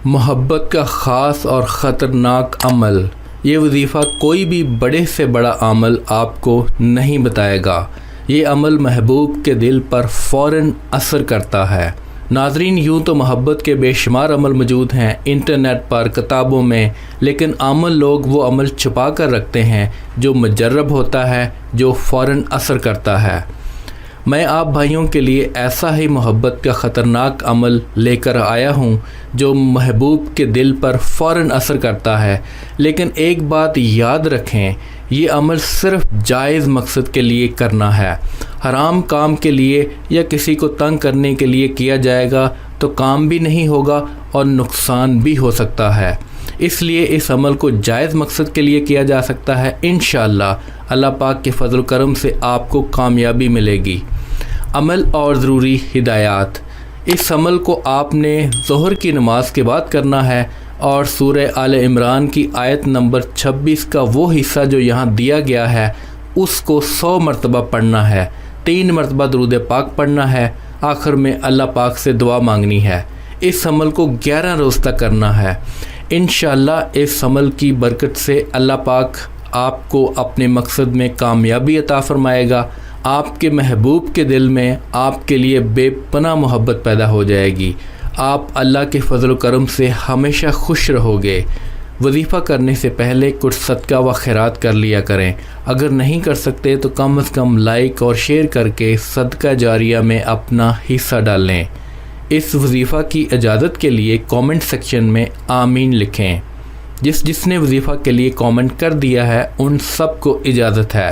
محبت کا خاص اور خطرناک عمل۔ یہ وظیفہ کوئی بھی بڑے سے بڑا عمل آپ کو نہیں بتائے گا۔ یہ عمل محبوب کے دل پر فوراً اثر کرتا ہے۔ ناظرین، یوں تو محبت کے بے شمار عمل موجود ہیں انٹرنیٹ پر، کتابوں میں، لیکن عام لوگ وہ عمل چھپا کر رکھتے ہیں جو مجرب ہوتا ہے، جو فوراً اثر کرتا ہے۔ میں آپ بھائیوں کے لیے ایسا ہی محبت کا خطرناک عمل لے کر آیا ہوں جو محبوب کے دل پر فوراً اثر کرتا ہے، لیکن ایک بات یاد رکھیں، یہ عمل صرف جائز مقصد کے لیے کرنا ہے۔ حرام کام کے لیے یا کسی کو تنگ کرنے کے لیے کیا جائے گا تو کام بھی نہیں ہوگا اور نقصان بھی ہو سکتا ہے۔ اس لیے اس عمل کو جائز مقصد کے لیے کیا جا سکتا ہے۔ انشاءاللہ اللہ پاک کے فضل و کرم سے آپ کو کامیابی ملے گی۔ عمل اور ضروری ہدایات۔ اس عمل کو آپ نے ظہر کی نماز کے بعد کرنا ہے اور سورہ آل عمران کی آیت نمبر 26 کا وہ حصہ جو یہاں دیا گیا ہے اس کو 100 مرتبہ پڑھنا ہے، 3 مرتبہ درود پاک پڑھنا ہے، آخر میں اللہ پاک سے دعا مانگنی ہے۔ اس عمل کو 11 روز تک کرنا ہے۔ انشاءاللہ اس عمل کی برکت سے اللہ پاک آپ کو اپنے مقصد میں کامیابی عطا فرمائے گا۔ آپ کے محبوب کے دل میں آپ کے لیے بے پناہ محبت پیدا ہو جائے گی۔ آپ اللہ کے فضل و کرم سے ہمیشہ خوش رہو گے۔ وظیفہ کرنے سے پہلے کچھ صدقہ و خیرات کر لیا کریں۔ اگر نہیں کر سکتے تو کم از کم لائک اور شیئر کر کے صدقہ جاریہ میں اپنا حصہ ڈالیں۔ اس وظیفہ کی اجازت کے لیے کامنٹ سیکشن میں آمین لکھیں۔ جس نے وظیفہ کے لیے کامنٹ کر دیا ہے ان سب کو اجازت ہے۔